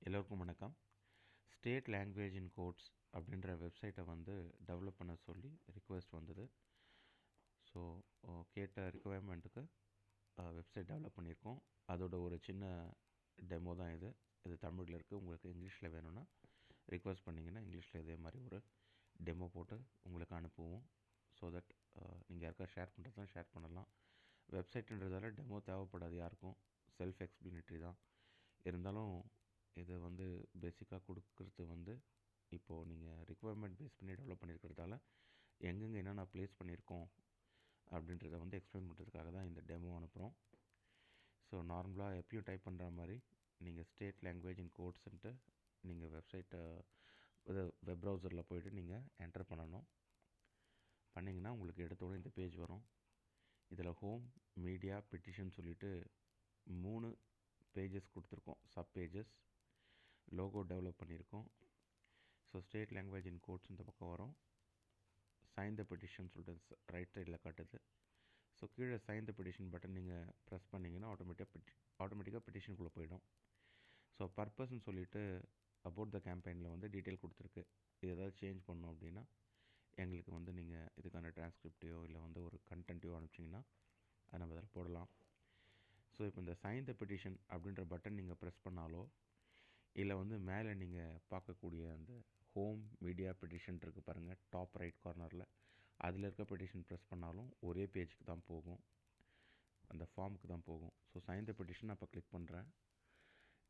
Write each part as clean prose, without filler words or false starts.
எல்லோருக்கும் வணக்கம். State language in quotes அப்படின்ற வெப்சைட்டை வந்து டெவலப் பண்ண சொல்லி ரிக்வெஸ்ட் வந்தது. ஸோ கேட்ட ரிக்குவயர்மெண்ட்டுக்கு வெப்சைட் டெவலப் பண்ணியிருக்கோம். அதோட ஒரு சின்ன டெமோ தான் இது. இது தமிழில் இருக்குது. உங்களுக்கு இங்கிலீஷில் வேணும்னா ரிக்வெஸ்ட் பண்ணிங்கன்னா இங்கிலீஷில் இதே மாதிரி ஒரு டெமோ போட்டு உங்களுக்கு அனுப்புவோம். ஸோ தட் நீங்கள் யாருக்கா ஷேர் பண்ணுறதா ஷேர் பண்ணலாம். வெப்சைட்டுன்றதால டெமோ தேவைப்படாது யாருக்கும். செல்ஃப் எக்ஸ்பிளனேட்ரி தான். இருந்தாலும் இதை வந்து பேசிக்காக கொடுக்குறது வந்து இப்போது நீங்கள் ரிக்குவயர்மெண்ட் பேஸ் பண்ணி டெவலப் பண்ணியிருக்கிறதால எங்கெங்கே என்னென்ன ப்ளேஸ் பண்ணியிருக்கோம் அப்படின்றத வந்து எக்ஸ்பிளைன் பண்ணுறதுக்காக தான் இந்த டெமோ அனுப்புகிறோம். ஸோ நார்மலாக எப்பயும் டைப் பண்ணுற மாதிரி நீங்கள் ஸ்டேட் லாங்குவேஜ் இன் கோட்ஸ்ன்ட்டு நீங்கள் வெப்சைட்டை வெப் ப்ரௌசரில் போய்ட்டு நீங்கள் என்டர் பண்ணணும். பண்ணிங்கன்னா உங்களுக்கு எடுத்தோடனே இந்த பேஜ் வரும். இதில் ஹோம், மீடியா, பெட்டிஷன் சொல்லிவிட்டு 3 பேஜஸ் கொடுத்துருக்கோம். சப் பேஜஸ் லோகோ டெவலப் பண்ணியிருக்கோம். So state language in codes இந்த பக்கம் வரும். சைன் த பெட்டிஷன் சொல்லிட்டு ரைட் சைடில் காட்டுது. ஸோ கீழே சைன் த பெட்டிஷன் பட்டன் நீங்கள் ப்ரெஸ் பண்ணிங்கன்னா ஆட்டோமேட்டிக்காக பெட்டிஷனுக்குள்ளே போயிடும். ஸோ பர்பஸ்ன்னு சொல்லிவிட்டு அபவுட் த கேம்பெயினில் வந்து டீட்டெயில் கொடுத்துருக்கு. இது ஏதாவது சேஞ்ச் பண்ணணும் அப்படின்னா எங்களுக்கு வந்து நீங்கள் இதுக்கான டிரான்ஸ்கிரிப்டையோ இல்லை வந்து ஒரு கண்டென்ட்டையோ அனுப்பிச்சிங்கன்னா அதை நம்ம அதில் போடலாம். ஸோ இப்போ இந்த சைன் த பெட்டிஷன் அப்படின்ற பட்டன் நீங்கள் ப்ரெஸ் பண்ணாலோ இல்லை வந்து மேலே நீங்கள் பார்க்கக்கூடிய அந்த ஹோம், மீடியா, பெட்டிஷன் இருக்குது பாருங்கள் டாப் ரைட் கார்னரில். அதில் இருக்க பெட்டிஷன் ப்ரெஸ் பண்ணாலும் ஒரே பேஜுக்கு தான் போகும், அந்த ஃபார்முக்கு தான் போகும். ஸோ சைன் த பெட்டிஷன் அப்போ கிளிக் பண்ணுறேன்.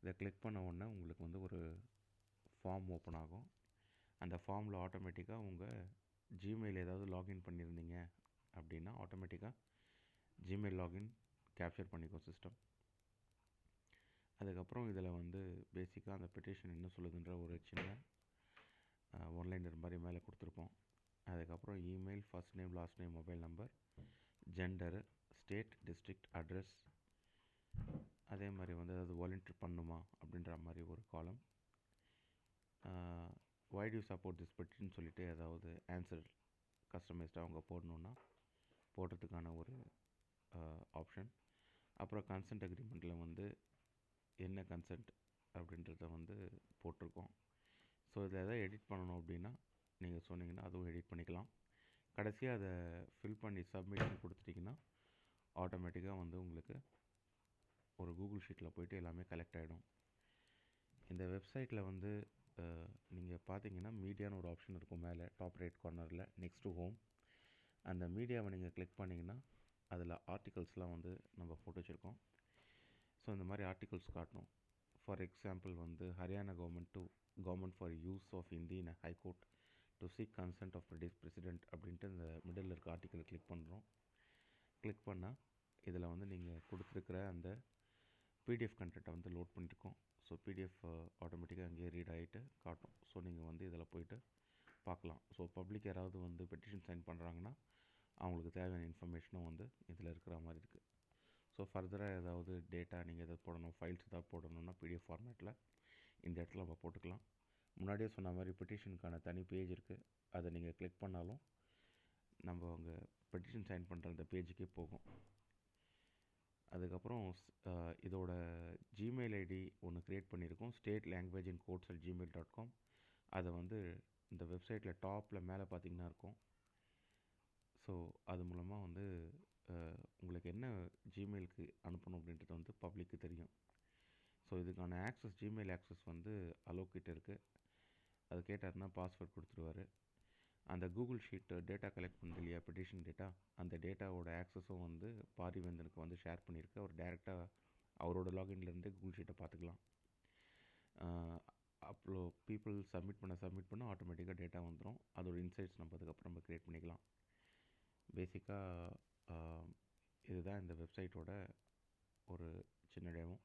இதை கிளிக் பண்ண உடனே உங்களுக்கு வந்து ஒரு ஃபார்ம் ஓப்பன் ஆகும். அந்த ஃபார்மில் ஆட்டோமேட்டிக்காக உங்கள் ஜிமெயில் ஏதாவது லாகின் பண்ணியிருந்தீங்க அப்படின்னா ஆட்டோமேட்டிக்காக ஜிமெயில் லாகின் கேப்சர் பண்ணிக்கும் சிஸ்டம். அதுக்கப்புறம் இதில் வந்து பேசிக்காக அந்த பெட்டிஷன் என்ன சொல்லுதுன்ற ஒரு சின்ன ஒன்லைனர் மாதிரி மேலே கொடுத்துருப்போம். அதுக்கப்புறம் email, first name, last name, mobile number, gender, state, district, address, அதே மாதிரி வந்து ஏதாவது வாலண்டியர் பண்ணுமா அப்படின்ற மாதிரி ஒரு காலம். Why do you support this petition சொல்லிவிட்டு ஏதாவது ஆன்சர் கஸ்டமைஸ்டாக அவங்க போடணுன்னா போடுறதுக்கான ஒரு ஆப்ஷன். அப்புறம் கன்சென்ட் அக்ரிமெண்ட்டில் வந்து என்ன கன்சென்ட் அப்படின்றத வந்து போட்டிருக்கோம். ஸோ இதில் எதாவது எடிட் பண்ணணும் அப்படின்னா நீங்கள் சொன்னீங்கன்னா அதுவும் எடிட் பண்ணிக்கலாம். கடைசியாக அதை ஃபில் பண்ணி சப்மிஷன் கொடுத்துட்டிங்கன்னா ஆட்டோமேட்டிக்காக வந்து உங்களுக்கு ஒரு கூகுள் ஷீட்டில் போய்ட்டு எல்லாமே கலெக்ட் ஆகிடும். இந்த வெப்சைட்டில் வந்து நீங்கள் பார்த்தீங்கன்னா மீடியான்னு ஒரு ஆப்ஷன் இருக்கும் மேலே டாப் ரைட் கார்னரில் நெக்ஸ்ட் டு ஹோம். அந்த மீடியாவை நீங்கள் கிளிக் பண்ணிங்கன்னா அதில் ஆர்டிகல்ஸ்லாம் வந்து நம்ம போட்டு வச்சுருக்கோம். ஸோ இந்த மாதிரி ஆர்டிகல்ஸ் காட்டணும். ஃபார் எக்ஸாம்பிள் வந்து Haryana government for use of Hindi in high court to seek consent of president அப்படின்ட்டு இந்த மிடில் இருக்க ஆர்டிக்கலை கிளிக் பண்ணுறோம். கிளிக் பண்ணால் இதில் வந்து நீங்கள் கொடுத்துருக்கிற அந்த பிடிஎஃப் கண்டென்ட்டை வந்து லோட் பண்ணியிருக்கோம். ஸோ பிடிஎஃப் ஆட்டோமேட்டிக்காக அங்கேயே ரீட் ஆகிட்டு காட்டும். ஸோ நீங்கள் வந்து இதில் போய்ட்டு பார்க்கலாம். ஸோ பப்ளிக் யாராவது வந்து பெட்டிஷன் சைன் பண்ணுறாங்கன்னா அவங்களுக்கு தேவையான இன்ஃபர்மேஷனும் வந்து இதில் இருக்கிற மாதிரி இருக்குது. ஸோ ஃபர்தராக ஏதாவது டேட்டா நீங்கள் எதாவது போடணும், ஃபைல்ஸ் எதாவது போடணுன்னா பிடிஎஃப் ஃபார்மேட்டில் இந்த இடத்துல நம்ம போட்டுக்கலாம். முன்னாடியே சொன்ன மாதிரி பெட்டிஷனுக்கான தனி பேஜ் இருக்குது. அதை நீங்கள் கிளிக் பண்ணாலும் நம்ம அங்கே பெட்டிஷன் சைன் பண்ணுற அந்த பேஜுக்கே போகும். அதுக்கப்புறம் இதோட ஜிமெயில் ஐடி ஒன்று க்ரியேட் பண்ணியிருக்கோம், state language in codes @gmail.com. அதை வந்து இந்த வெப்சைட்டில் டாப்பில் மேலே பார்த்திங்கன்னா இருக்கும். ஸோ அது மூலமாக வந்து உங்களுக்கு என்ன ஜிமெயிலுக்கு அனுப்பணும் அப்படின்றது வந்து பப்ளிக்கு தெரியும். ஸோ இதுக்கான ஆக்சஸ், ஜிமெயில் ஆக்சஸ் வந்து அலோக்கிட்ட இருக்குது. அது கேட்டார்னா பாஸ்வேர்ட் கொடுத்துருவார். அந்த கூகுள் ஷீட் டேட்டா கலெக்ட் பண்ணுது இல்லையா, பெட்டிஷன் டேட்டா, அந்த டேட்டாவோட ஆக்சஸும் வந்து பாரிவேந்தனுக்கு வந்து ஷேர் பண்ணியிருக்கு. அவர் டேரெக்டாக அவரோட லாகின்லேருந்தே கூகுள் ஷீட்டை பார்த்துக்கலாம். அப்போ பீப்புள் சப்மிட் பண்ண ஆட்டோமேட்டிக்காக டேட்டா வந்துடும். அதோட இன்சைட்ஸ் நம்ம அதுக்கப்புறம் நம்ம க்ரியேட் பண்ணிக்கலாம். பேசிக்காக இதுதான் இந்த வெப்சைட்டோட ஒரு சின்ன டெமோ.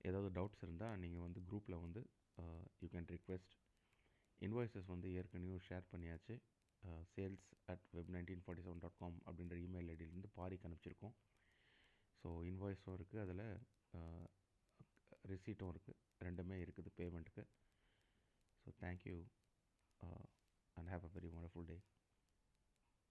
ஏதாவது டவுட்ஸ் இருந்தால் நீங்கள் வந்து குரூப்பில் வந்து யூ கேன் ரிக்வெஸ்ட். இன்வாய்ஸஸ் வந்து ஏற்கனவே ஷேர் பண்ணியாச்சு. sales@web1947.com அப்படின்ற இமெயில் ஐடியிலேருந்து பாரிக்கு அனுப்பிச்சிருக்கோம். ஸோ இன்வாய்ஸும் இருக்குது, அதில் ரிசீட்டும் இருக்குது, ரெண்டுமே இருக்குது பேமெண்ட்டுக்கு. So thank you and have a very wonderful day.